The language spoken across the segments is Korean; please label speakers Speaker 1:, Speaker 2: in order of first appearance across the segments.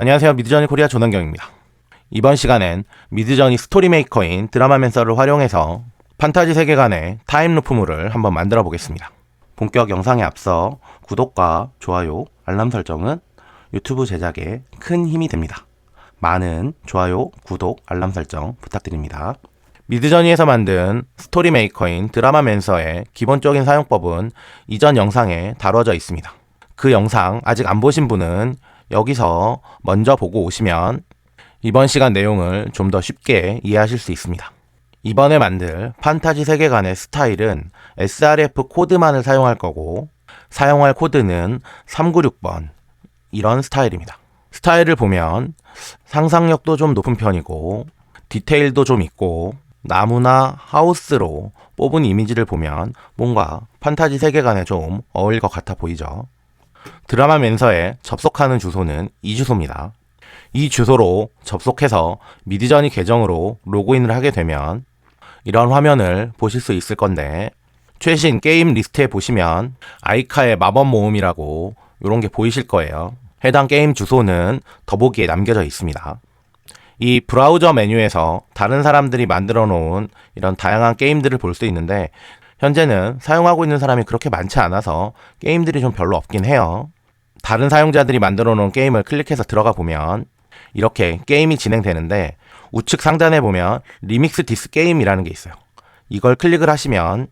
Speaker 1: 안녕하세요. 미드저니 코리아 조남경입니다. 이번 시간엔 미드저니 스토리 메이커인 드라마맨서를 활용해서 판타지 세계관의 타임루프물을 한번 만들어 보겠습니다. 본격 영상에 앞서 구독과 좋아요, 알람 설정은 유튜브 제작에 큰 힘이 됩니다. 많은 좋아요, 구독, 알람 설정 부탁드립니다. 미드저니에서 만든 스토리 메이커인 드라마맨서의 기본적인 사용법은 이전 영상에 다뤄져 있습니다. 그 영상 아직 안 보신 분은 여기서 먼저 보고 오시면 이번 시간 내용을 좀 더 쉽게 이해하실 수 있습니다. 이번에 만들 판타지 세계관의 스타일은 SRF 코드만을 사용할 거고 사용할 코드는 396번 이런 스타일입니다. 스타일을 보면 상상력도 좀 높은 편이고 디테일도 좀 있고 나무나 하우스로 뽑은 이미지를 보면 뭔가 판타지 세계관에 좀 어울릴 것 같아 보이죠. 드라마맨서에 접속하는 주소는 이 주소입니다. 이 주소로 접속해서 미드저니 계정으로 로그인을 하게 되면 이런 화면을 보실 수 있을 건데 최신 게임 리스트에 보시면 아이카의 마법 모음이라고 이런 게 보이실 거예요. 해당 게임 주소는 더보기에 남겨져 있습니다. 이 브라우저 메뉴에서 다른 사람들이 만들어 놓은 이런 다양한 게임들을 볼 수 있는데 현재는 사용하고 있는 사람이 그렇게 많지 않아서 게임들이 좀 별로 없긴 해요. 다른 사용자들이 만들어 놓은 게임을 클릭해서 들어가 보면 이렇게 게임이 진행되는데 우측 상단에 보면 리믹스 디스 게임이라는 게 있어요. 이걸 클릭을 하시면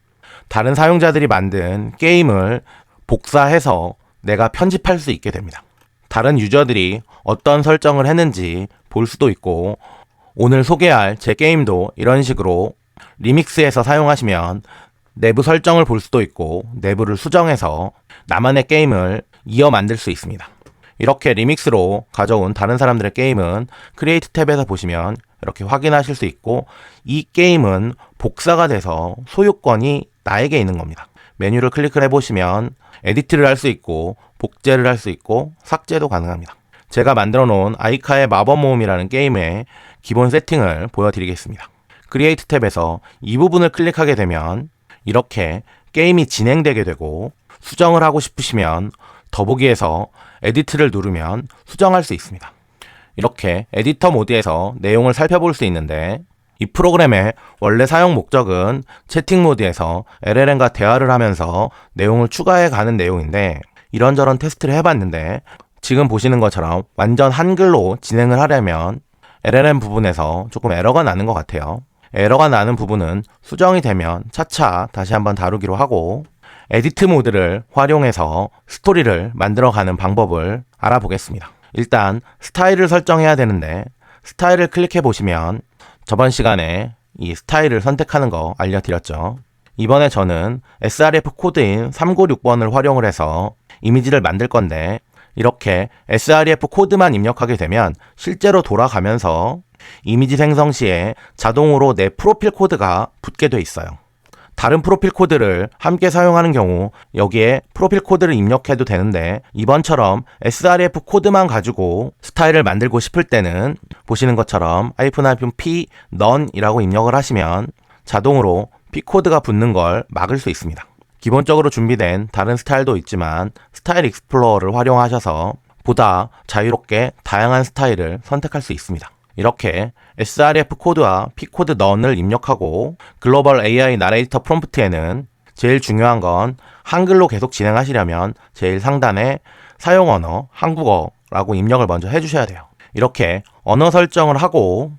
Speaker 1: 다른 사용자들이 만든 게임을 복사해서 내가 편집할 수 있게 됩니다. 다른 유저들이 어떤 설정을 했는지 볼 수도 있고 오늘 소개할 제 게임도 이런 식으로 리믹스해서 사용하시면 내부 설정을 볼 수도 있고 내부를 수정해서 나만의 게임을 이어 만들 수 있습니다. 이렇게 리믹스로 가져온 다른 사람들의 게임은 크리에이트 탭에서 보시면 이렇게 확인하실 수 있고 이 게임은 복사가 돼서 소유권이 나에게 있는 겁니다. 메뉴를 클릭을 해보시면 에디트를 할 수 있고 복제를 할 수 있고 삭제도 가능합니다. 제가 만들어 놓은 아이카의 마법 모음이라는 게임의 기본 세팅을 보여드리겠습니다. 크리에이트 탭에서 이 부분을 클릭하게 되면 이렇게 게임이 진행되게 되고 수정을 하고 싶으시면 더보기에서 에디트를 누르면 수정할 수 있습니다. 이렇게 에디터 모드에서 내용을 살펴볼 수 있는데 이 프로그램의 원래 사용 목적은 채팅 모드에서 LLM과 대화를 하면서 내용을 추가해 가는 내용인데 이런저런 테스트를 해봤는데 지금 보시는 것처럼 완전 한글로 진행을 하려면 LLM 부분에서 조금 에러가 나는 것 같아요. 에러가 나는 부분은 수정이 되면 차차 다시 한번 다루기로 하고 에디트 모드를 활용해서 스토리를 만들어가는 방법을 알아보겠습니다. 일단 스타일을 설정해야 되는데 스타일을 클릭해 보시면 저번 시간에 이 스타일을 선택하는 거 알려드렸죠. 이번에 저는 SRF 코드인 396번을 활용을 해서 이미지를 만들 건데 이렇게 SRF 코드만 입력하게 되면 실제로 돌아가면서 이미지 생성 시에 자동으로 내 프로필 코드가 붙게 돼 있어요. 다른 프로필 코드를 함께 사용하는 경우 여기에 프로필 코드를 입력해도 되는데 이번처럼 SRF 코드만 가지고 스타일을 만들고 싶을 때는 보시는 것처럼 -p none이라고 입력을 하시면 자동으로 P 코드가 붙는 걸 막을 수 있습니다. 기본적으로 준비된 다른 스타일도 있지만 스타일 익스플로어를 활용하셔서 보다 자유롭게 다양한 스타일을 선택할 수 있습니다. 이렇게 SRF 코드와 P 코드 none을 입력하고 글로벌 AI 나레이터 프롬프트에는 제일 중요한 건 한글로 계속 진행하시려면 제일 상단에 사용 언어 한국어라고 입력을 먼저 해주셔야 돼요. 이렇게 언어 설정을 하고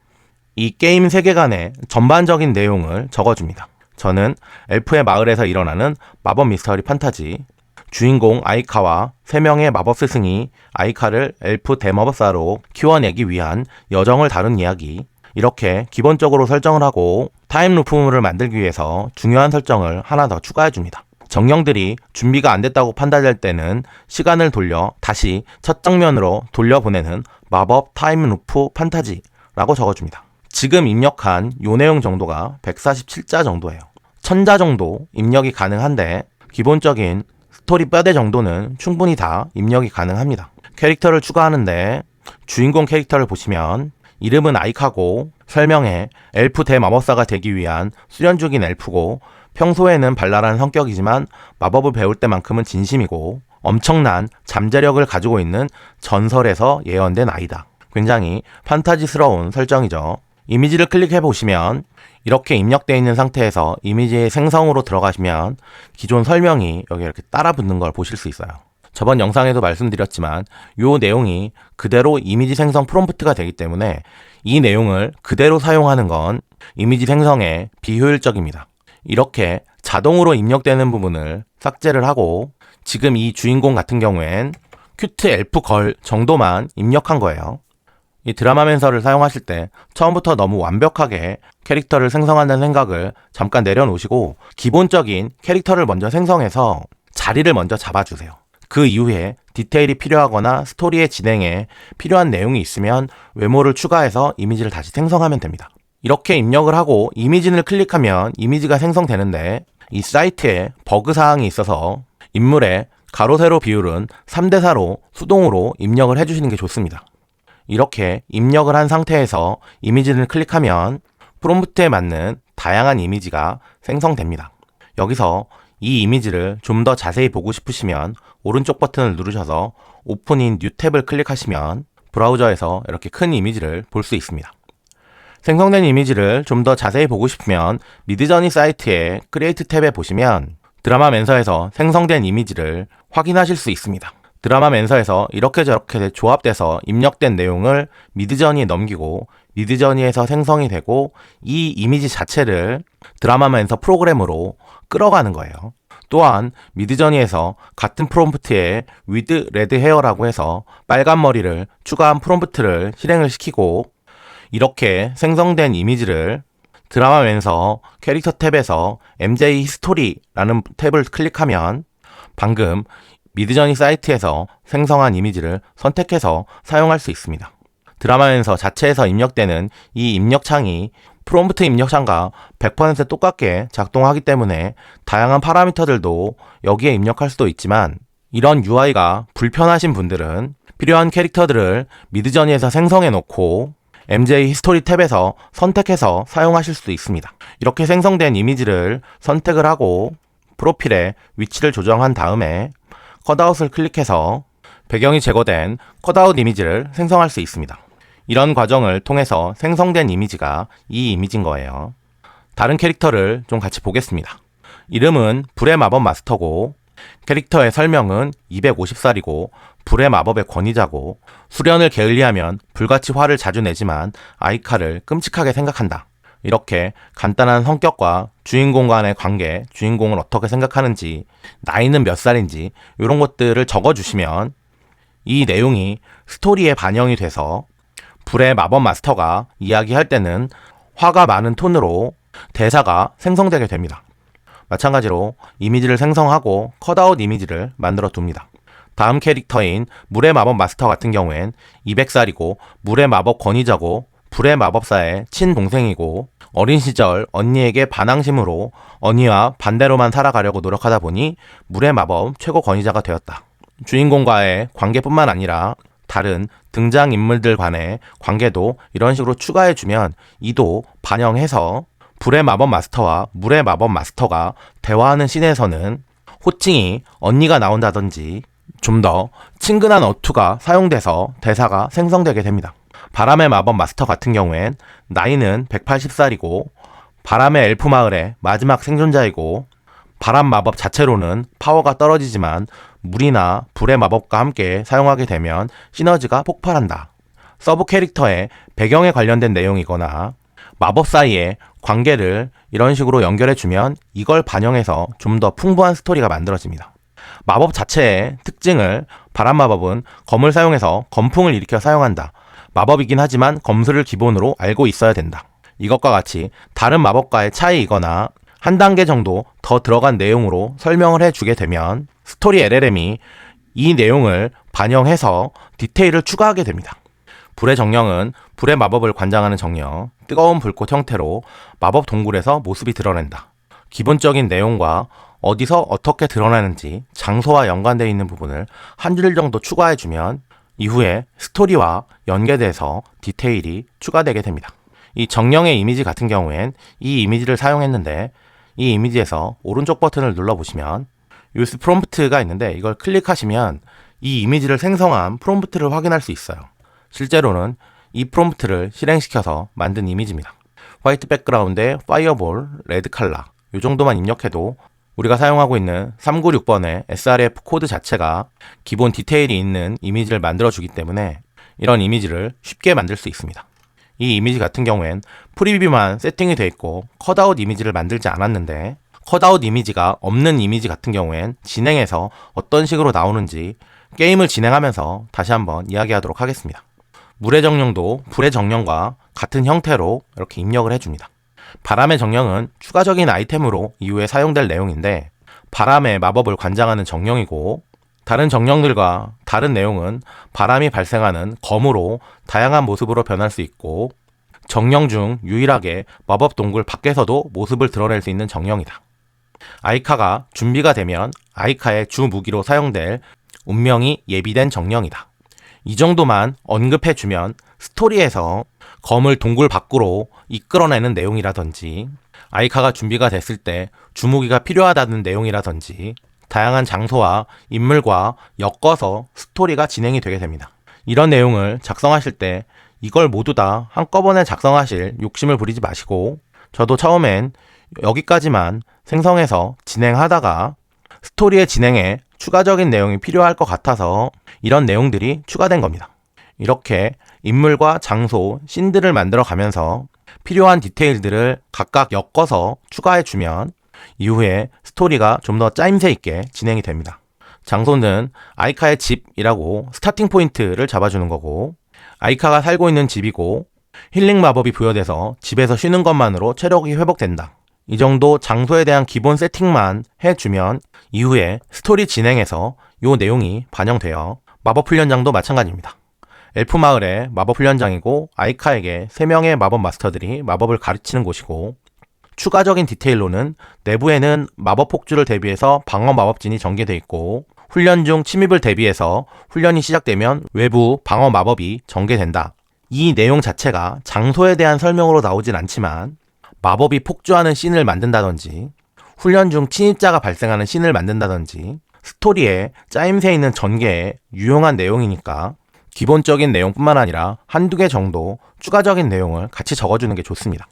Speaker 1: 이 게임 세계관의 전반적인 내용을 적어줍니다. 저는 엘프의 마을에서 일어나는 마법 미스터리 판타지 주인공 아이카와 3명의 마법 스승이 아이카를 엘프 대마법사로 키워내기 위한 여정을 다룬 이야기. 이렇게 기본적으로 설정을 하고 타임 루프물을 만들기 위해서 중요한 설정을 하나 더 추가해줍니다. 정령들이 준비가 안 됐다고 판단될 때는 시간을 돌려 다시 첫 장면으로 돌려보내는 마법 타임 루프 판타지라고 적어줍니다. 지금 입력한 요 내용 정도가 147자 정도예요. 1000자 정도 입력이 가능한데 기본적인 스토리 뼈대 정도는 충분히 다 입력이 가능합니다. 캐릭터를 추가하는데 주인공 캐릭터를 보시면 이름은 아이카고 설명에 엘프 대마법사가 되기 위한 수련 중인 엘프고 평소에는 발랄한 성격이지만 마법을 배울 때만큼은 진심이고 엄청난 잠재력을 가지고 있는 전설에서 예언된 아이다. 굉장히 판타지스러운 설정이죠. 이미지를 클릭해 보시면 이렇게 입력되어 있는 상태에서 이미지의 생성으로 들어가시면 기존 설명이 여기 이렇게 따라 붙는 걸 보실 수 있어요. 저번 영상에도 말씀드렸지만 이 내용이 그대로 이미지 생성 프롬프트가 되기 때문에 이 내용을 그대로 사용하는 건 이미지 생성에 비효율적입니다. 이렇게 자동으로 입력되는 부분을 삭제를 하고 지금 이 주인공 같은 경우엔 큐트 엘프 걸 정도만 입력한 거예요. 이 드라마맨서를 사용하실 때 처음부터 너무 완벽하게 캐릭터를 생성한다는 생각을 잠깐 내려놓으시고 기본적인 캐릭터를 먼저 생성해서 자리를 먼저 잡아주세요. 그 이후에 디테일이 필요하거나 스토리의 진행에 필요한 내용이 있으면 외모를 추가해서 이미지를 다시 생성하면 됩니다. 이렇게 입력을 하고 이미지를 클릭하면 이미지가 생성되는데 이 사이트에 버그 사항이 있어서 인물의 가로 세로 비율은 3대4로 수동으로 입력을 해주시는 게 좋습니다. 이렇게 입력을 한 상태에서 이미지를 클릭하면 프롬프트에 맞는 다양한 이미지가 생성됩니다. 여기서 이 이미지를 좀 더 자세히 보고 싶으시면 오른쪽 버튼을 누르셔서 오픈인 뉴 탭을 클릭하시면 브라우저에서 이렇게 큰 이미지를 볼 수 있습니다. 생성된 이미지를 좀 더 자세히 보고 싶으면 미드저니 사이트의 크리에이트 탭에 보시면 드라마맨서에서 생성된 이미지를 확인하실 수 있습니다. 드라마맨서에서 이렇게 저렇게 조합돼서 입력된 내용을 미드저니에 넘기고 미드저니에서 생성이 되고 이 이미지 자체를 드라마맨서 프로그램으로 끌어가는 거예요. 또한 미드저니에서 같은 프롬프트에 with red hair라고 해서 빨간 머리를 추가한 프롬프트를 실행을 시키고 이렇게 생성된 이미지를 드라마맨서 캐릭터 탭에서 MJ 히스토리라는 탭을 클릭하면 방금 미드저니 사이트에서 생성한 이미지를 선택해서 사용할 수 있습니다. 드라마맨서 자체에서 입력되는 이 입력창이 프롬프트 입력창과 100% 똑같게 작동하기 때문에 다양한 파라미터들도 여기에 입력할 수도 있지만 이런 UI가 불편하신 분들은 필요한 캐릭터들을 미드저니에서 생성해 놓고 MJ 히스토리 탭에서 선택해서 사용하실 수도 있습니다. 이렇게 생성된 이미지를 선택을 하고 프로필에 위치를 조정한 다음에 컷아웃을 클릭해서 배경이 제거된 컷아웃 이미지를 생성할 수 있습니다. 이런 과정을 통해서 생성된 이미지가 이 이미지인 거예요. 다른 캐릭터를 좀 같이 보겠습니다. 이름은 불의 마법 마스터고 캐릭터의 설명은 250살이고 불의 마법의 권위자고 수련을 게을리하면 불같이 화를 자주 내지만 아이카를 끔찍하게 생각한다. 이렇게 간단한 성격과 주인공 간의 관계, 주인공을 어떻게 생각하는지, 나이는 몇 살인지 이런 것들을 적어주시면 이 내용이 스토리에 반영이 돼서 불의 마법 마스터가 이야기할 때는 화가 많은 톤으로 대사가 생성되게 됩니다. 마찬가지로 이미지를 생성하고 컷아웃 이미지를 만들어 둡니다. 다음 캐릭터인 물의 마법 마스터 같은 경우엔 200살이고 물의 마법 권위자고 불의 마법사의 친동생이고 어린 시절 언니에게 반항심으로 언니와 반대로만 살아가려고 노력하다 보니 물의 마법 최고 권위자가 되었다. 주인공과의 관계뿐만 아니라 다른 등장인물들 간의 관계도 이런 식으로 추가해주면 이도 반영해서 불의 마법 마스터와 물의 마법 마스터가 대화하는 씬에서는 호칭이 언니가 나온다든지 좀 더 친근한 어투가 사용돼서 대사가 생성되게 됩니다. 바람의 마법 마스터 같은 경우엔 나이는 180살이고 바람의 엘프 마을의 마지막 생존자이고 바람 마법 자체로는 파워가 떨어지지만 물이나 불의 마법과 함께 사용하게 되면 시너지가 폭발한다. 서브 캐릭터의 배경에 관련된 내용이거나 마법 사이의 관계를 이런 식으로 연결해주면 이걸 반영해서 좀 더 풍부한 스토리가 만들어집니다. 마법 자체의 특징을 바람 마법은 검을 사용해서 검풍을 일으켜 사용한다. 마법이긴 하지만 검술을 기본으로 알고 있어야 된다. 이것과 같이 다른 마법과의 차이이거나 한 단계 정도 더 들어간 내용으로 설명을 해주게 되면 스토리 LLM이 이 내용을 반영해서 디테일을 추가하게 됩니다. 불의 정령은 불의 마법을 관장하는 정령, 뜨거운 불꽃 형태로 마법 동굴에서 모습이 드러낸다. 기본적인 내용과 어디서 어떻게 드러나는지 장소와 연관되어 있는 부분을 한 줄 정도 추가해주면 이후에 스토리와 연계돼서 디테일이 추가되게 됩니다. 이 정령의 이미지 같은 경우엔 이 이미지를 사용했는데 이 이미지에서 오른쪽 버튼을 눌러보시면 use 프롬프트가 있는데 이걸 클릭하시면 이 이미지를 생성한 프롬프트를 확인할 수 있어요. 실제로는 이 프롬프트를 실행시켜서 만든 이미지입니다. 화이트 백그라운드에 파이어볼, 레드 칼라 이 정도만 입력해도 우리가 사용하고 있는 396번의 srf 코드 자체가 기본 디테일이 있는 이미지를 만들어주기 때문에 이런 이미지를 쉽게 만들 수 있습니다. 이 이미지 같은 경우엔 프리뷰만 세팅이 되어 있고 컷아웃 이미지를 만들지 않았는데 컷아웃 이미지가 없는 이미지 같은 경우엔 진행해서 어떤 식으로 나오는지 게임을 진행하면서 다시 한번 이야기하도록 하겠습니다. 물의 정령도 불의 정령과 같은 형태로 이렇게 입력을 해줍니다. 바람의 정령은 추가적인 아이템으로 이후에 사용될 내용인데 바람의 마법을 관장하는 정령이고 다른 정령들과 다른 내용은 바람이 발생하는 검으로 다양한 모습으로 변할 수 있고 정령 중 유일하게 마법 동굴 밖에서도 모습을 드러낼 수 있는 정령이다. 아이카가 준비가 되면 아이카의 주 무기로 사용될 운명이 예비된 정령이다. 이 정도만 언급해주면 스토리에서 검을 동굴 밖으로 이끌어내는 내용이라든지 아이카가 준비가 됐을 때 주무기가 필요하다는 내용이라든지 다양한 장소와 인물과 엮어서 스토리가 진행이 되게 됩니다. 이런 내용을 작성하실 때 이걸 모두 다 한꺼번에 작성하실 욕심을 부리지 마시고 저도 처음엔 여기까지만 생성해서 진행하다가 스토리의 진행에 추가적인 내용이 필요할 것 같아서 이런 내용들이 추가된 겁니다. 이렇게 인물과 장소, 씬들을 만들어 가면서 필요한 디테일들을 각각 엮어서 추가해주면 이후에 스토리가 좀 더 짜임새 있게 진행이 됩니다. 장소는 아이카의 집이라고 스타팅 포인트를 잡아주는 거고 아이카가 살고 있는 집이고 힐링 마법이 부여돼서 집에서 쉬는 것만으로 체력이 회복된다. 이 정도 장소에 대한 기본 세팅만 해주면 이후에 스토리 진행에서 이 내용이 반영되어 마법 훈련장도 마찬가지입니다. 엘프 마을의 마법 훈련장이고 아이카에게 3명의 마법 마스터들이 마법을 가르치는 곳이고 추가적인 디테일로는 내부에는 마법 폭주를 대비해서 방어 마법진이 전개되어 있고 훈련 중 침입을 대비해서 훈련이 시작되면 외부 방어 마법이 전개된다. 이 내용 자체가 장소에 대한 설명으로 나오진 않지만 마법이 폭주하는 씬을 만든다든지 훈련 중 침입자가 발생하는 씬을 만든다든지 스토리에 짜임새 있는 전개에 유용한 내용이니까 기본적인 내용뿐만 아니라 한두 개 정도 추가적인 내용을 같이 적어주는 게 좋습니다.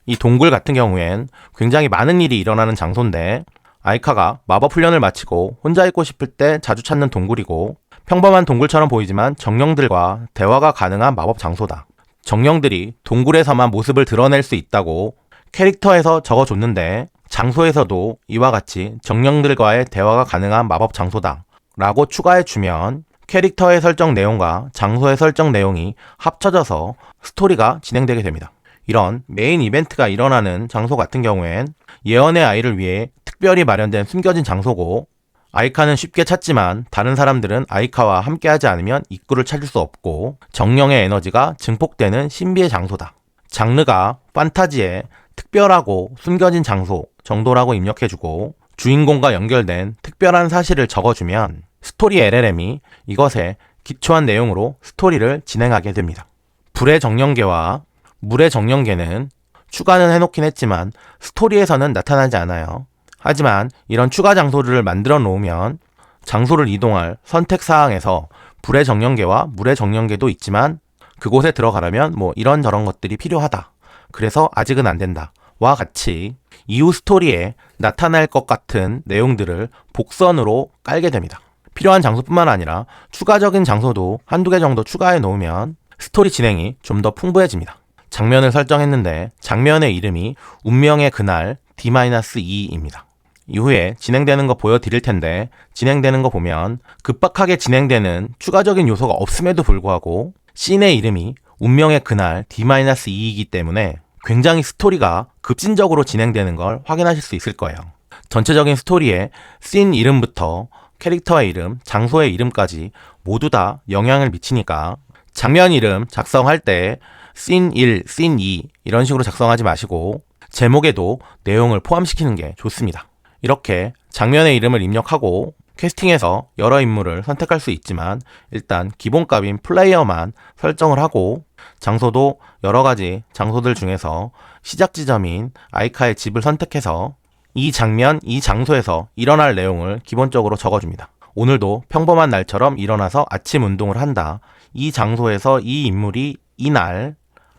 Speaker 1: 이 동굴 같은 경우엔 굉장히 많은 일이 일어나는 장소인데 아이카가 마법 훈련을 마치고 혼자 있고 싶을 때 자주 찾는 동굴이고 평범한 동굴처럼 보이지만 정령들과 대화가 가능한 마법 장소다. 정령들이 동굴에서만 모습을 드러낼 수 있다고 캐릭터에서 적어줬는데 장소에서도 이와 같이 정령들과의 대화가 가능한 마법 장소다 라고 추가해주면 캐릭터의 설정 내용과 장소의 설정 내용이 합쳐져서 스토리가 진행되게 됩니다. 이런 메인 이벤트가 일어나는 장소 같은 경우엔 예언의 아이를 위해 특별히 마련된 숨겨진 장소고 아이카는 쉽게 찾지만 다른 사람들은 아이카와 함께하지 않으면 입구를 찾을 수 없고 정령의 에너지가 증폭되는 신비의 장소다. 장르가 판타지의 특별하고 숨겨진 장소 정도라고 입력해주고 주인공과 연결된 특별한 사실을 적어주면 스토리 LLM이 이것에 기초한 내용으로 스토리를 진행하게 됩니다. 불의 정령계와 물의 정령계는 추가는 해놓긴 했지만 스토리에서는 나타나지 않아요. 하지만 이런 추가 장소를 만들어 놓으면 장소를 이동할 선택사항에서 불의 정령계와 물의 정령계도 있지만 그곳에 들어가려면 뭐 이런저런 것들이 필요하다. 그래서 아직은 안 된다. 와 같이 이후 스토리에 나타날 것 같은 내용들을 복선으로 깔게 됩니다. 필요한 장소뿐만 아니라 추가적인 장소도 한두 개 정도 추가해 놓으면 스토리 진행이 좀 더 풍부해집니다. 장면을 설정했는데 장면의 이름이 운명의 그날 D-2입니다. 이후에 진행되는 거 보여드릴 텐데 진행되는 거 보면 급박하게 진행되는 추가적인 요소가 없음에도 불구하고 씬의 이름이 운명의 그날 D-2이기 때문에 굉장히 스토리가 급진적으로 진행되는 걸 확인하실 수 있을 거예요. 전체적인 스토리에 씬 이름부터 캐릭터의 이름, 장소의 이름까지 모두 다 영향을 미치니까 장면 이름 작성할 때 씬 1, 씬 2 이런 식으로 작성하지 마시고 제목에도 내용을 포함시키는 게 좋습니다. 이렇게 장면의 이름을 입력하고 캐스팅에서 여러 인물을 선택할 수 있지만 일단 기본값인 플레이어만 설정을 하고 장소도 여러 가지 장소들 중에서 시작 지점인 아이카의 집을 선택해서 이 장면, 이 장소에서 일어날 내용을 기본적으로 적어줍니다. 오늘도 평범한 날처럼 일어나서 아침 운동을 한다. 이 장소에서 이 인물이 이날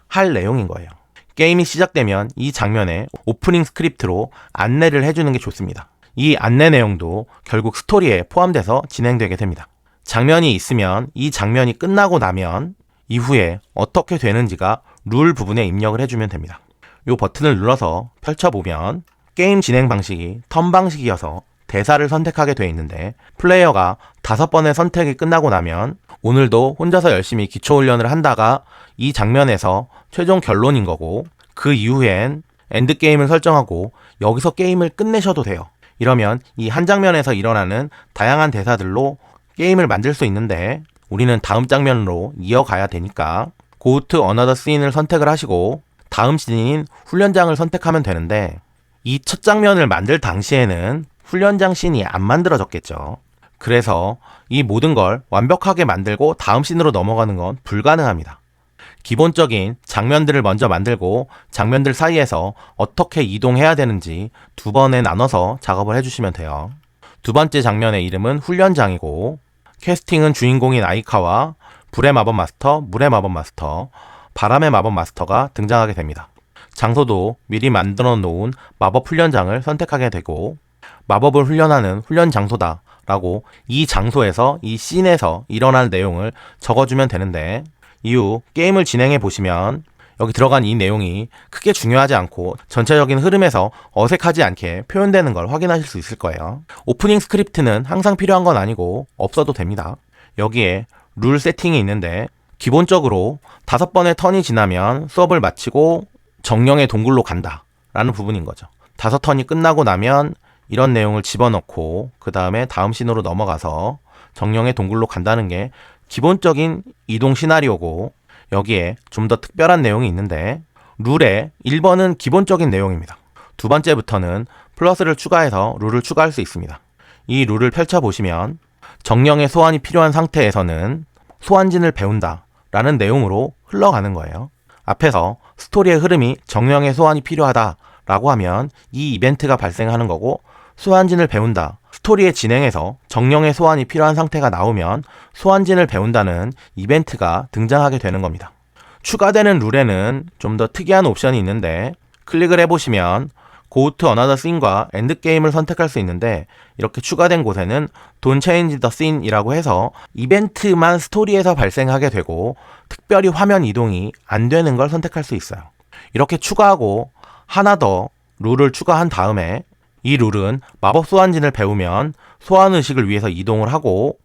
Speaker 1: 할 내용인 거예요. 게임이 시작되면 이 장면에 오프닝 스크립트로 안내를 해주는 게 좋습니다. 이 안내 내용도 결국 스토리에 포함돼서 진행되게 됩니다. 장면이 있으면 이 장면이 끝나고 나면 이후에 어떻게 되는지가 룰 부분에 입력을 해주면 됩니다. 이 버튼을 눌러서 펼쳐보면 게임 진행 방식이 턴 방식이어서 대사를 선택하게 되어 있는데 플레이어가 5번의 선택이 끝나고 나면 오늘도 혼자서 열심히 기초훈련을 한다가 이 장면에서 최종 결론인 거고 그 이후엔 엔드게임을 설정하고 여기서 게임을 끝내셔도 돼요. 이러면 이 한 장면에서 일어나는 다양한 대사들로 게임을 만들 수 있는데 우리는 다음 장면으로 이어가야 되니까 Go to another scene을 선택을 하시고 다음 씬인 훈련장을 선택하면 되는데 이 첫 장면을 만들 당시에는 훈련장 씬이 안 만들어졌겠죠. 그래서 이 모든 걸 완벽하게 만들고 다음 씬으로 넘어가는 건 불가능합니다. 기본적인 장면들을 먼저 만들고 장면들 사이에서 어떻게 이동해야 되는지 2번에 나눠서 작업을 해주시면 돼요. 두 번째 장면의 이름은 훈련장이고 캐스팅은 주인공인 아이카와 불의 마법 마스터, 물의 마법 마스터, 바람의 마법 마스터가 등장하게 됩니다. 장소도 미리 만들어 놓은 마법 훈련장을 선택하게 되고 마법을 훈련하는 훈련 장소다 라고 이 장소에서 이 씬에서 일어날 내용을 적어주면 되는데 이후 게임을 진행해 보시면 여기 들어간 이 내용이 크게 중요하지 않고 전체적인 흐름에서 어색하지 않게 표현되는 걸 확인하실 수 있을 거예요. 오프닝 스크립트는 항상 필요한 건 아니고 없어도 됩니다. 여기에 룰 세팅이 있는데 기본적으로 5번의 턴이 지나면 수업을 마치고 정령의 동굴로 간다 라는 부분인 거죠. 5턴이 끝나고 나면 이런 내용을 집어넣고 그 다음에 다음 씬으로 넘어가서 정령의 동굴로 간다는 게 기본적인 이동 시나리오고 여기에 좀 더 특별한 내용이 있는데 룰의 1번은 기본적인 내용입니다. 두 번째부터는 플러스를 추가해서 룰을 추가할 수 있습니다. 이 룰을 펼쳐보시면 정령의 소환이 필요한 상태에서는 소환진을 배운다 라는 내용으로 흘러가는 거예요. 앞에서 스토리의 흐름이 정령의 소환이 필요하다 라고 하면 이 이벤트가 발생하는 거고 소환진을 배운다. 스토리의 진행에서 정령의 소환이 필요한 상태가 나오면 소환진을 배운다는 이벤트가 등장하게 되는 겁니다. 추가되는 룰에는 좀 더 특이한 옵션이 있는데 클릭을 해보시면 Go to another scene과 엔드게임을 선택할 수 있는데 이렇게 추가된 곳에는 Don't change the scene 이라고 해서 이벤트만 스토리에서 발생하게 되고 특별히 화면 이동이 안 되는 걸 선택할 수 있어요. 이렇게 추가하고 하나 더 룰을 추가한 다음에 이 룰은 마법 소환진을 배우면 소환의식을 위해서 이동을 하고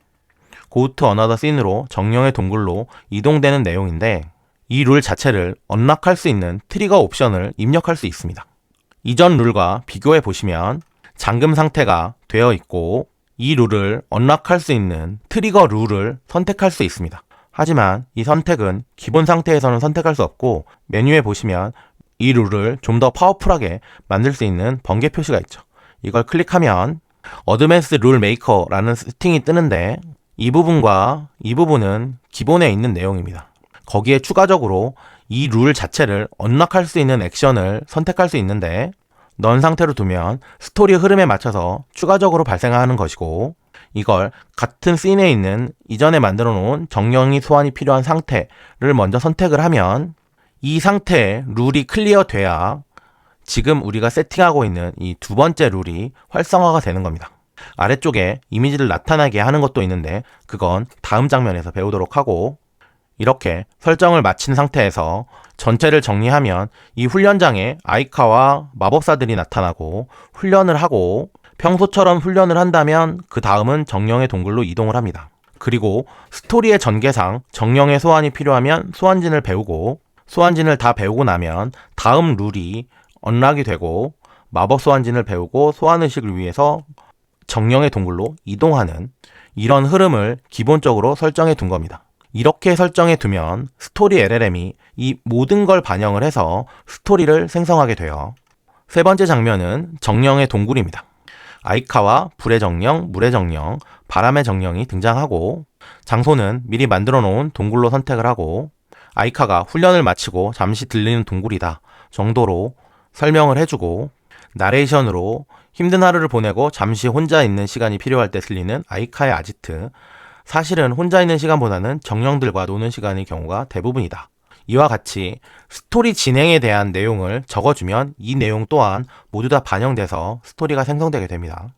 Speaker 1: Go to another scene으로 정령의 동굴로 이동되는 내용인데 이 룰 자체를 언락할 수 있는 트리거 옵션을 입력할 수 있습니다. 이전 룰과 비교해 보시면 잠금 상태가 되어 있고 이 룰을 언락할 수 있는 트리거 룰을 선택할 수 있습니다. 하지만 이 선택은 기본 상태에서는 선택할 수 없고 메뉴에 보시면 이 룰을 좀 더 파워풀하게 만들 수 있는 번개 표시가 있죠. 이걸 클릭하면 어드밴스 룰 메이커라는 세팅이 뜨는데 이 부분과 이 부분은 기본에 있는 내용입니다. 거기에 추가적으로 이 룰 자체를 언락할 수 있는 액션을 선택할 수 있는데 넌 상태로 두면 스토리 흐름에 맞춰서 추가적으로 발생하는 것이고 이걸 같은 씬에 있는 이전에 만들어 놓은 정령이 소환이 필요한 상태를 먼저 선택을 하면 이 상태에 룰이 클리어 돼야 지금 우리가 세팅하고 있는 이 두 번째 룰이 활성화가 되는 겁니다. 아래쪽에 이미지를 나타나게 하는 것도 있는데 그건 다음 장면에서 배우도록 하고 이렇게 설정을 마친 상태에서 전체를 정리하면 이 훈련장에 아이카와 마법사들이 나타나고 훈련을 하고 평소처럼 훈련을 한다면 그 다음은 정령의 동굴로 이동을 합니다. 그리고 스토리의 전개상 정령의 소환이 필요하면 소환진을 배우고 소환진을 다 배우고 나면 다음 룰이 언락이 되고 마법 소환진을 배우고 소환의식을 위해서 정령의 동굴로 이동하는 이런 흐름을 기본적으로 설정해 둔 겁니다. 이렇게 설정해 두면 스토리 LLM이 이 모든 걸 반영을 해서 스토리를 생성하게 돼요. 세 번째 장면은 정령의 동굴입니다. 아이카와 불의 정령, 물의 정령, 바람의 정령이 등장하고 장소는 미리 만들어 놓은 동굴로 선택을 하고 아이카가 훈련을 마치고 잠시 들리는 동굴이다 정도로 설명을 해주고 나레이션으로 힘든 하루를 보내고 잠시 혼자 있는 시간이 필요할 때 들리는 아이카의 아지트. 사실은 혼자 있는 시간보다는 정령들과 노는 시간의 경우가 대부분이다. 이와 같이 스토리 진행에 대한 내용을 적어주면 이 내용 또한 모두 다 반영돼서 스토리가 생성되게 됩니다.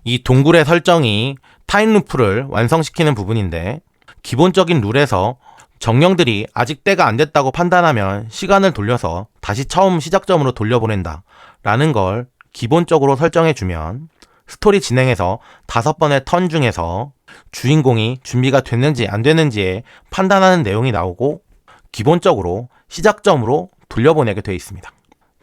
Speaker 1: 이 동굴의 설정이 타임루프를 완성시키는 부분인데, 기본적인 룰에서 정령들이 아직 때가 안 됐다고 판단하면 시간을 돌려서 다시 처음 시작점으로 돌려보낸다 라는 걸 기본적으로 설정해주면 스토리 진행에서 5번의 턴 중에서 주인공이 준비가 됐는지 안 됐는지에 판단하는 내용이 나오고 기본적으로 시작점으로 돌려보내게 되어 있습니다.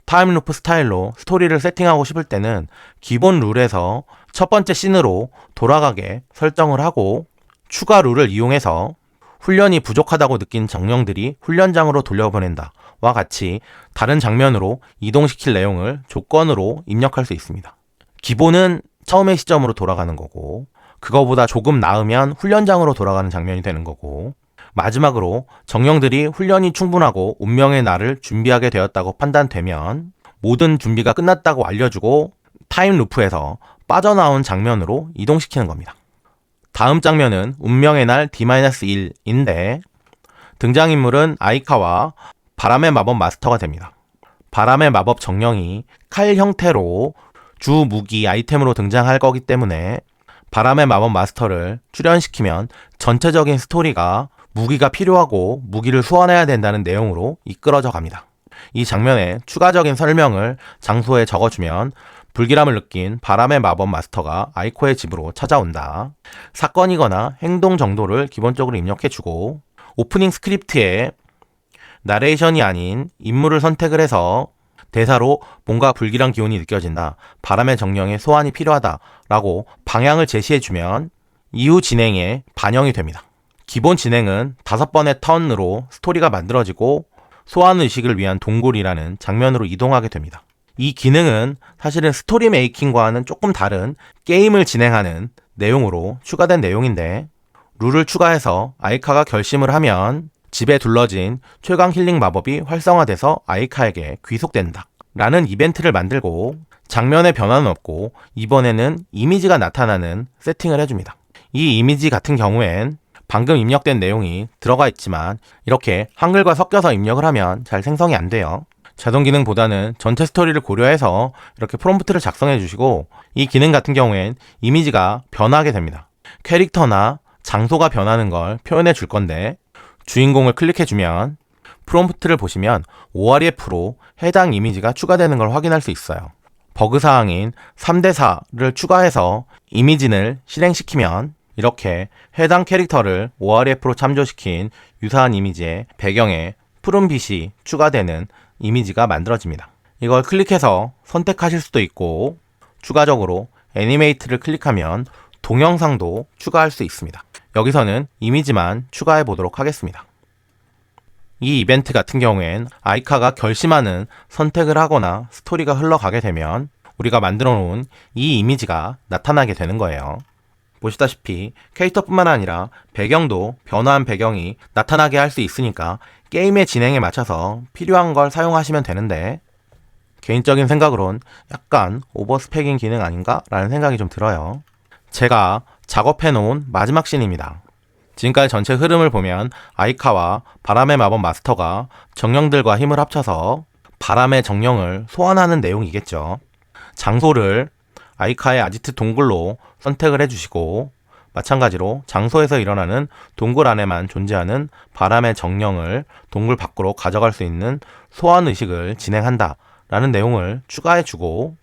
Speaker 1: 타임루프 스타일로 스토리를 세팅하고 싶을 때는 기본 룰에서 첫 번째 씬으로 돌아가게 설정을 하고, 추가 룰을 이용해서 훈련이 부족하다고 느낀 정령들이 훈련장으로 돌려보낸다 와 같이 다른 장면으로 이동시킬 내용을 조건으로 입력할 수 있습니다. 기본은 처음의 시점으로 돌아가는 거고, 그거보다 조금 나으면 훈련장으로 돌아가는 장면이 되는 거고, 마지막으로 정령들이 훈련이 충분하고 운명의 날을 준비하게 되었다고 판단되면 모든 준비가 끝났다고 알려주고 타임루프에서 빠져나온 장면으로 이동시키는 겁니다. 다음 장면은 운명의 날 D-1인데 등장인물은 아이카와 바람의 마법 마스터가 됩니다. 바람의 마법 정령이 칼 형태로 주 무기 아이템으로 등장할 거기 때문에 바람의 마법 마스터를 출연시키면 전체적인 스토리가 무기가 필요하고 무기를 소환해야 된다는 내용으로 이끌어져 갑니다. 이 장면에 추가적인 설명을 장소에 적어주면 불길함을 느낀 바람의 마법 마스터가 아이코의 집으로 찾아온다. 사건이거나 행동 정도를 기본적으로 입력해주고, 오프닝 스크립트에 나레이션이 아닌 인물을 선택을 해서 대사로 뭔가 불길한 기운이 느껴진다, 바람의 정령의 소환이 필요하다 라고 방향을 제시해주면 이후 진행에 반영이 됩니다. 기본 진행은 5번의 턴으로 스토리가 만들어지고 소환의식을 위한 동굴이라는 장면으로 이동하게 됩니다. 이 기능은 사실은 스토리 메이킹과는 조금 다른 게임을 진행하는 내용으로 추가된 내용인데, 룰을 추가해서 아이카가 결심을 하면 집에 둘러진 최강 힐링 마법이 활성화돼서 아이카에게 귀속된다 라는 이벤트를 만들고, 장면의 변화는 없고 이번에는 이미지가 나타나는 세팅을 해줍니다. 이 이미지 같은 경우엔 방금 입력된 내용이 들어가 있지만 이렇게 한글과 섞여서 입력을 하면 잘 생성이 안 돼요. 자동 기능보다는 전체 스토리를 고려해서 이렇게 프롬프트를 작성해 주시고, 이 기능 같은 경우엔 이미지가 변하게 됩니다. 캐릭터나 장소가 변하는 걸 표현해 줄 건데, 주인공을 클릭해 주면 프롬프트를 보시면 OREF로 해당 이미지가 추가되는 걸 확인할 수 있어요. 버그사항인 3대4를 추가해서 이미지를 실행시키면 이렇게 해당 캐릭터를 OREF로 참조시킨 유사한 이미지의 배경에 푸른빛이 추가되는 이미지가 만들어집니다. 이걸 클릭해서 선택하실 수도 있고, 추가적으로 애니메이트를 클릭하면 동영상도 추가할 수 있습니다. 여기서는 이미지만 추가해 보도록 하겠습니다. 이 이벤트 같은 경우엔 아이카가 결심하는 선택을 하거나 스토리가 흘러가게 되면 우리가 만들어 놓은 이 이미지가 나타나게 되는 거예요. 보시다시피 캐릭터뿐만 아니라 배경도 변화한 배경이 나타나게 할 수 있으니까 게임의 진행에 맞춰서 필요한 걸 사용하시면 되는데, 개인적인 생각으론 약간 오버스펙인 기능 아닌가? 라는 생각이 좀 들어요. 제가 작업해 놓은 마지막 씬입니다. 지금까지 전체 흐름을 보면 아이카와 바람의 마법 마스터가 정령들과 힘을 합쳐서 바람의 정령을 소환하는 내용이겠죠. 장소를 아이카의 아지트 동굴로 선택을 해주시고, 마찬가지로 장소에서 일어나는 동굴 안에만 존재하는 바람의 정령을 동굴 밖으로 가져갈 수 있는 소환 의식을 진행한다 라는 내용을 추가해주고,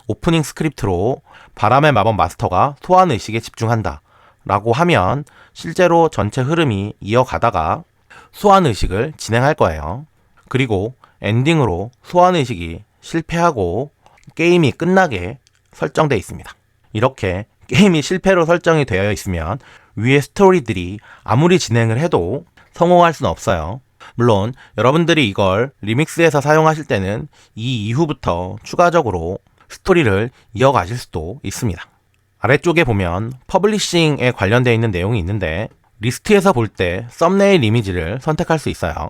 Speaker 1: 오프닝 스크립트로 바람의 마법 마스터가 소환 의식에 집중한다 라고 하면 실제로 전체 흐름이 이어가다가 소환 의식을 진행할 거예요. 그리고 엔딩으로 소환 의식이 실패하고 게임이 끝나게 설정되어 있습니다. 이렇게 게임이 실패로 설정이 되어 있으면 위의 스토리들이 아무리 진행을 해도 성공할 수는 없어요. 물론 여러분들이 이걸 리믹스해서 사용하실 때는 이 이후부터 추가적으로 스토리를 이어가실 수도 있습니다. 아래쪽에 보면 퍼블리싱에 관련되어 있는 내용이 있는데, 리스트에서 볼 때 썸네일 이미지를 선택할 수 있어요.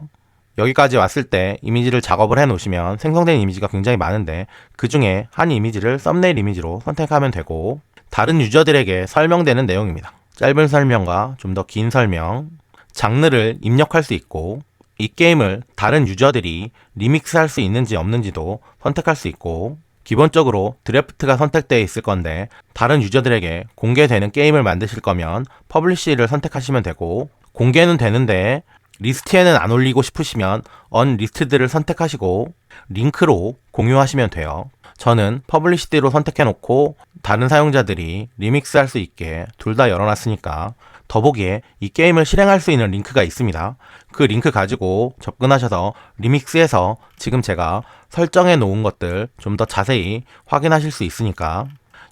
Speaker 1: 여기까지 왔을 때 이미지를 작업을 해 놓으시면 생성된 이미지가 굉장히 많은데 그 중에 한 이미지를 썸네일 이미지로 선택하면 되고, 다른 유저들에게 설명되는 내용입니다. 짧은 설명과 좀 더 긴 설명, 장르를 입력할 수 있고, 이 게임을 다른 유저들이 리믹스할 수 있는지 없는지도 선택할 수 있고, 기본적으로 드래프트가 선택되어 있을 건데 다른 유저들에게 공개되는 게임을 만드실 거면 퍼블리시를 선택하시면 되고, 공개는 되는데 리스트에는 안 올리고 싶으시면 언리스트드를 선택하시고 링크로 공유하시면 돼요. 저는 퍼블리시드로 선택해 놓고 다른 사용자들이 리믹스 할 수 있게 둘 다 열어놨으니까, 더보기에 이 게임을 실행할 수 있는 링크가 있습니다. 그 링크 가지고 접근하셔서 리믹스해서 지금 제가 설정해 놓은 것들 좀 더 자세히 확인하실 수 있으니까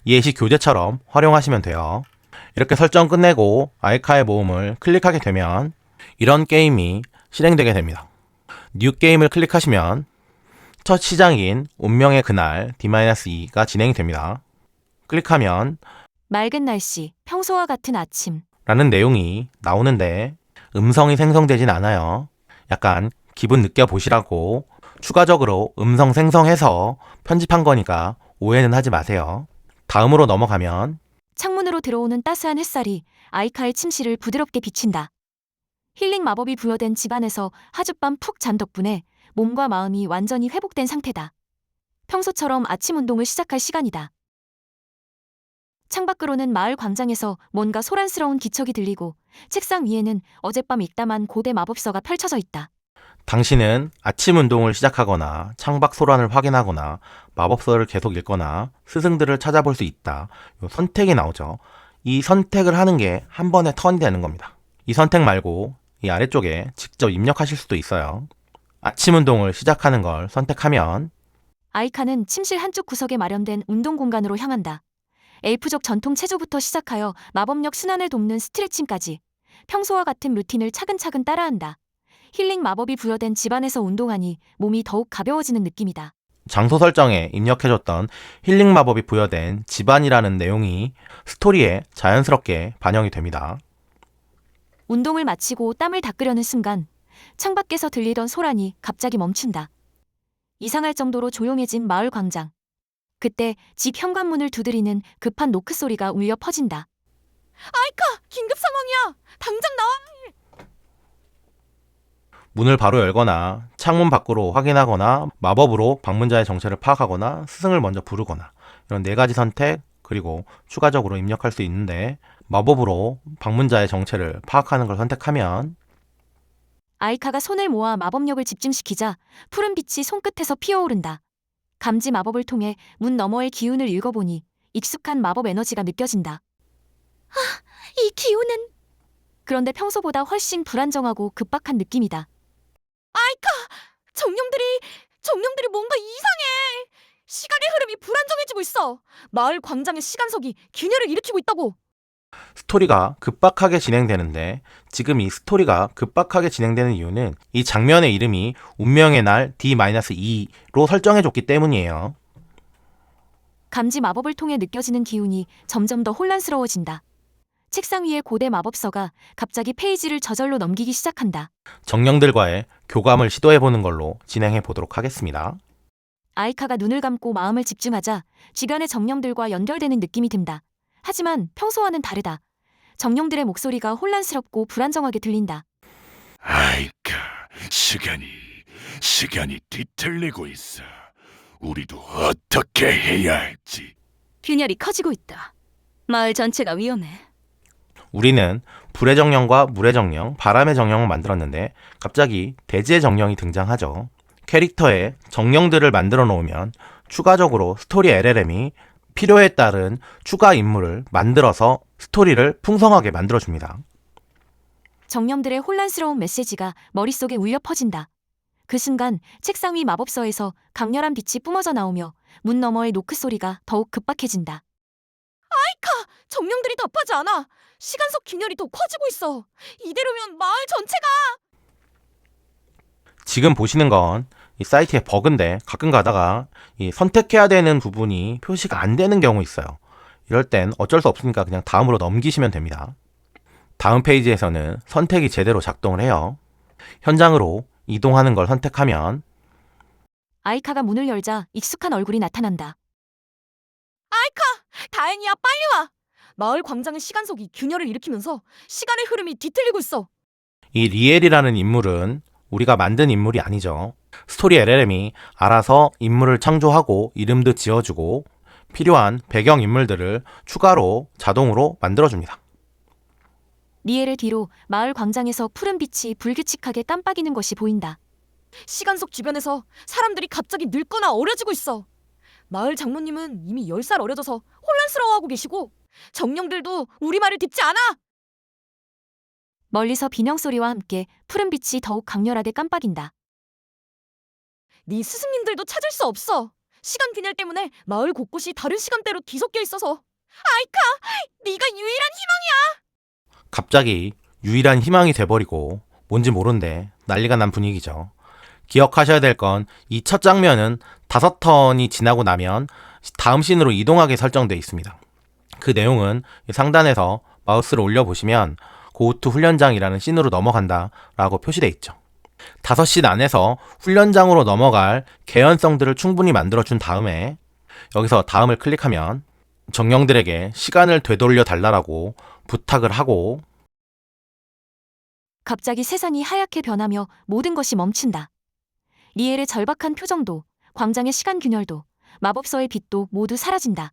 Speaker 1: 예시 교재처럼 활용하시면 돼요. 이렇게 설정 끝내고 아이카의 모음을 클릭하게 되면 이런 게임이 실행되게 됩니다. 뉴 게임을 클릭하시면 첫 시장인 운명의 그날 D-2가 진행이 됩니다. 클릭하면
Speaker 2: 맑은 날씨, 평소와 같은 아침.
Speaker 1: 라는 내용이 나오는데 음성이 생성되진 않아요. 약간 기분 느껴보시라고 추가적으로 음성 생성해서 편집한 거니까 오해는 하지 마세요. 다음으로 넘어가면
Speaker 2: 창문으로 들어오는 따스한 햇살이 아이카의 침실을 부드럽게 비친다. 힐링 마법이 부여된 집안에서 하룻밤 푹 잔 덕분에 몸과 마음이 완전히 회복된 상태다. 평소처럼 아침 운동을 시작할 시간이다. 창밖으로는 마을 광장에서 뭔가 소란스러운 기척이 들리고 책상 위에는 어젯밤 읽담한 고대 마법서가 펼쳐져 있다.
Speaker 1: 당신은 아침 운동을 시작하거나 창밖 소란을 확인하거나 마법서를 계속 읽거나 스승들을 찾아볼 수 있다. 요 선택이 나오죠. 이 선택을 하는 게 한 번에 턴이 되는 겁니다. 이 선택 말고 이 아래쪽에 직접 입력하실 수도 있어요. 아침 운동을 시작하는 걸 선택하면
Speaker 2: 아이카는 침실 한쪽 구석에 마련된 운동 공간으로 향한다. 엘프족 전통 체조부터 시작하여 마법력 순환을 돕는 스트레칭까지 평소와 같은 루틴을 차근차근 따라한다. 힐링 마법이 부여된 집안에서 운동하니 몸이 더욱 가벼워지는 느낌이다.
Speaker 1: 장소 설정에 입력해줬던 힐링 마법이 부여된 집안이라는 내용이 스토리에 자연스럽게 반영이 됩니다.
Speaker 2: 운동을 마치고 땀을 닦으려는 순간 창밖에서 들리던 소란이 갑자기 멈춘다. 이상할 정도로 조용해진 마을 광장. 그때 집 현관문을 두드리는 급한 노크 소리가 울려 퍼진다. 아이카! 긴급 상황이야! 당장 나와!
Speaker 1: 문을 바로 열거나 창문 밖으로 확인하거나 마법으로 방문자의 정체를 파악하거나 스승을 먼저 부르거나, 이런 4가지 선택, 그리고 추가적으로 입력할 수 있는데 마법으로 방문자의 정체를 파악하는 걸 선택하면
Speaker 2: 아이카가 손을 모아 마법력을 집중시키자 푸른 빛이 손끝에서 피어오른다. 감지 마법을 통해 문 너머의 기운을 읽어보니 익숙한 마법 에너지가 느껴진다. 이 기운은... 그런데 평소보다 훨씬 불안정하고 급박한 느낌이다. 아이카! 정령들이 뭔가 이상해! 시간의 흐름이 불안정해지고 있어! 마을 광장의 시간석이 균열을 일으키고 있다고!
Speaker 1: 스토리가 급박하게 진행되는데, 지금 이 스토리가 급박하게 진행되는 이유는 이 장면의 이름이 운명의 날 D-2로 설정해줬기 때문이에요.
Speaker 2: 감지 마법을 통해 느껴지는 기운이 점점 더 혼란스러워진다. 책상 위의 고대 마법서가 갑자기 페이지를 저절로 넘기기 시작한다.
Speaker 1: 정령들과의 교감을 시도해보는 걸로 진행해보도록 하겠습니다.
Speaker 2: 아이카가 눈을 감고 마음을 집중하자 주변의 정령들과 연결되는 느낌이 든다. 하지만 평소와는 다르다. 정령들의 목소리가 혼란스럽고 불안정하게 들린다.
Speaker 3: 아이카, 시간이 뒤틀리고 있어. 우리도 어떻게 해야 할지.
Speaker 2: 균열이 커지고 있다. 마을 전체가 위험해.
Speaker 1: 우리는 불의 정령과 물의 정령, 바람의 정령을 만들었는데 갑자기 대지의 정령이 등장하죠. 캐릭터에 정령들을 만들어 놓으면 추가적으로 스토리 LLM이 필요에 따른 추가 인물을 만들어서 스토리를 풍성하게 만들어줍니다.
Speaker 2: 정령들의 혼란스러운 메시지가 머릿속에 울려 퍼진다. 그 순간 책상 위 마법서에서 강렬한 빛이 뿜어져 나오며 문 너머의 노크 소리가 더욱 급박해진다. 아이카! 정령들이 답하지 않아! 시간석 균열이 더 커지고 있어! 이대로면 마을 전체가...
Speaker 1: 지금 보시는 건 이 사이트의 버그인데 가끔 가다가 이 선택해야 되는 부분이 표시가 안 되는 경우 있어요. 이럴 땐 어쩔 수 없으니까 그냥 다음으로 넘기시면 됩니다. 다음 페이지에서는 선택이 제대로 작동을 해요. 현장으로 이동하는 걸 선택하면
Speaker 2: 아이카가 문을 열자 익숙한 얼굴이 나타난다. 아이카! 다행이야, 빨리 와! 마을 광장의 시간속이 균열을 일으키면서 시간의 흐름이 뒤틀리고 있어.
Speaker 1: 이 리엘이라는 인물은 우리가 만든 인물이 아니죠. 스토리 LLM이 알아서 인물을 창조하고 이름도 지어주고 필요한 배경 인물들을 추가로 자동으로 만들어줍니다.
Speaker 2: 리엘의 뒤로 마을 광장에서 푸른 빛이 불규칙하게 깜빡이는 것이 보인다. 시간 속 주변에서 사람들이 갑자기 늙거나 어려지고 있어. 마을 장모님은 이미 10살 어려져서 혼란스러워하고 계시고 정령들도 우리 말을 듣지 않아. 멀리서 비명소리와 함께 푸른 빛이 더욱 강렬하게 깜빡인다. 네 스승님들도 찾을 수 없어. 시간 균열 때문에 마을 곳곳이 다른 시간대로 뒤섞여 있어서. 아이카! 네가 유일한 희망이야!
Speaker 1: 갑자기 유일한 희망이 돼버리고 뭔지 모른데 난리가 난 분위기죠. 기억하셔야 될 건 이 첫 장면은 5턴이 지나고 나면 다음 씬으로 이동하게 설정되어 있습니다. 그 내용은 상단에서 마우스를 올려보시면 고우투 훈련장이라는 씬으로 넘어간다 라고 표시되어 있죠. 5씬 안에서 훈련장으로 넘어갈 개연성들을 충분히 만들어준 다음에 여기서 다음을 클릭하면 정령들에게 시간을 되돌려 달라고 부탁을 하고
Speaker 2: 갑자기 세상이 하얗게 변하며 모든 것이 멈춘다. 리엘의 절박한 표정도, 광장의 시간 균열도, 마법서의 빛도 모두 사라진다.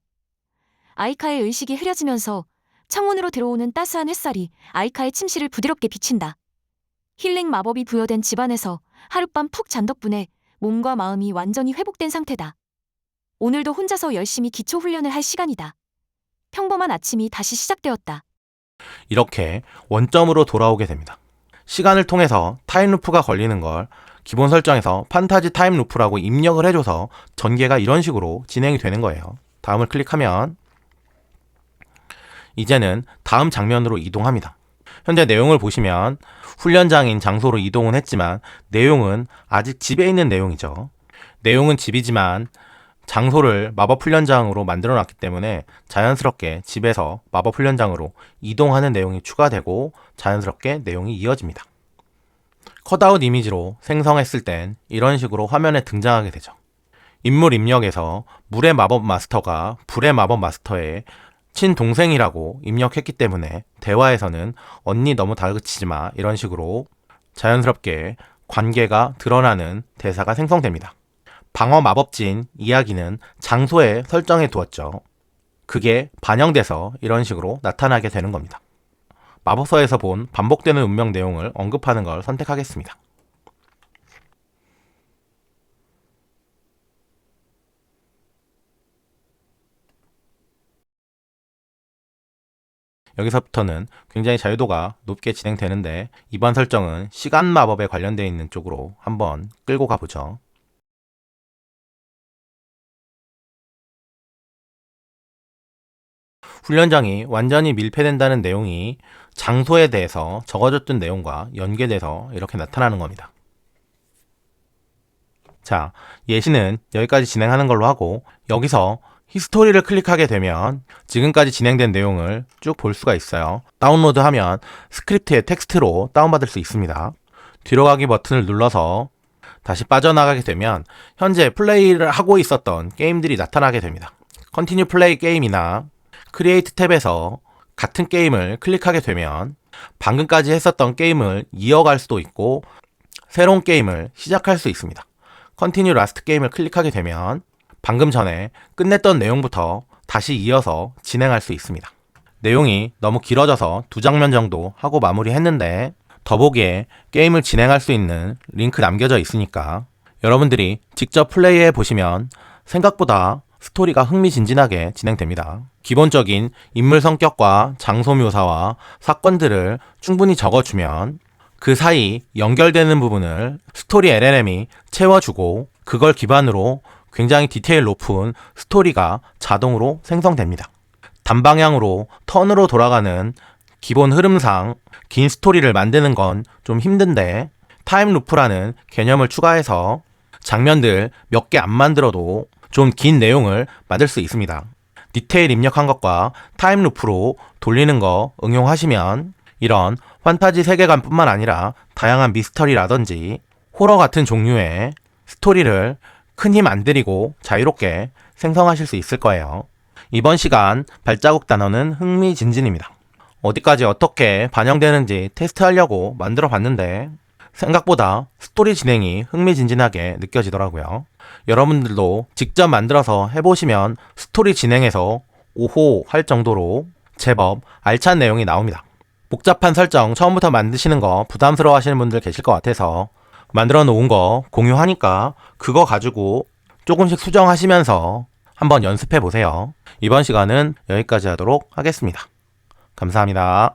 Speaker 2: 아이카의 의식이 흐려지면서 창문으로 들어오는 따스한 햇살이 아이카의 침실을 부드럽게 비친다. 힐링 마법이 부여된 집안에서 하룻밤 푹 잔 덕분에 몸과 마음이 완전히 회복된 상태다. 오늘도 혼자서 열심히 기초 훈련을 할 시간이다. 평범한 아침이 다시 시작되었다.
Speaker 1: 이렇게 원점으로 돌아오게 됩니다. 시간을 통해서 타임루프가 걸리는 걸 기본 설정에서 판타지 타임루프라고 입력을 해줘서 전개가 이런 식으로 진행이 되는 거예요. 다음을 클릭하면 이제는 다음 장면으로 이동합니다. 현재 내용을 보시면 훈련장인 장소로 이동은 했지만 내용은 아직 집에 있는 내용이죠. 내용은 집이지만 장소를 마법 훈련장으로 만들어 놨기 때문에 자연스럽게 집에서 마법 훈련장으로 이동하는 내용이 추가되고 자연스럽게 내용이 이어집니다. 컷아웃 이미지로 생성했을 땐 이런 식으로 화면에 등장하게 되죠. 인물 입력에서 물의 마법 마스터가 불의 마법 마스터의 친동생이라고 입력했기 때문에 대화에서는 언니 너무 다그치지 마 이런 식으로 자연스럽게 관계가 드러나는 대사가 생성됩니다. 방어 마법진 이야기는 장소에 설정해 두었죠. 그게 반영돼서 이런 식으로 나타나게 되는 겁니다. 마법서에서 본 반복되는 운명 내용을 언급하는 걸 선택하겠습니다. 여기서부터는 굉장히 자유도가 높게 진행되는데 이번 설정은 시간 마법에 관련되어 있는 쪽으로 한번 끌고 가보죠. 훈련장이 완전히 밀폐된다는 내용이 장소에 대해서 적어줬던 내용과 연계돼서 이렇게 나타나는 겁니다. 자, 예시는 여기까지 진행하는 걸로 하고 여기서 히스토리를 클릭하게 되면 지금까지 진행된 내용을 쭉 볼 수가 있어요. 다운로드하면 스크립트의 텍스트로 다운받을 수 있습니다. 뒤로 가기 버튼을 눌러서 다시 빠져나가게 되면 현재 플레이를 하고 있었던 게임들이 나타나게 됩니다. 컨티뉴 플레이 게임이나 크리에이트 탭에서 같은 게임을 클릭하게 되면 방금까지 했었던 게임을 이어갈 수도 있고 새로운 게임을 시작할 수 있습니다. 컨티뉴 라스트 게임을 클릭하게 되면 방금 전에 끝냈던 내용부터 다시 이어서 진행할 수 있습니다. 내용이 너무 길어져서 2장면 정도 하고 마무리했는데 더보기에 게임을 진행할 수 있는 링크 남겨져 있으니까 여러분들이 직접 플레이해 보시면 생각보다 스토리가 흥미진진하게 진행됩니다. 기본적인 인물 성격과 장소 묘사와 사건들을 충분히 적어주면 그 사이 연결되는 부분을 스토리 LLM이 채워주고 그걸 기반으로 굉장히 디테일 높은 스토리가 자동으로 생성됩니다. 단방향으로 턴으로 돌아가는 기본 흐름상 긴 스토리를 만드는 건 좀 힘든데 타임루프라는 개념을 추가해서 장면들 몇 개 안 만들어도 좀 긴 내용을 만들 수 있습니다. 디테일 입력한 것과 타임루프로 돌리는 거 응용하시면 이런 판타지 세계관뿐만 아니라 다양한 미스터리라든지 호러 같은 종류의 스토리를 큰 힘 안 들이고 자유롭게 생성하실 수 있을 거예요. 이번 시간 발자국 단어는 흥미진진입니다. 어디까지 어떻게 반영되는지 테스트하려고 만들어 봤는데 생각보다 스토리 진행이 흥미진진하게 느껴지더라고요. 여러분들도 직접 만들어서 해보시면 스토리 진행에서 오호 할 정도로 제법 알찬 내용이 나옵니다. 복잡한 설정 처음부터 만드시는 거 부담스러워 하시는 분들 계실 것 같아서 만들어 놓은 거 공유하니까 그거 가지고 조금씩 수정하시면서 한번 연습해 보세요. 이번 시간은 여기까지 하도록 하겠습니다. 감사합니다.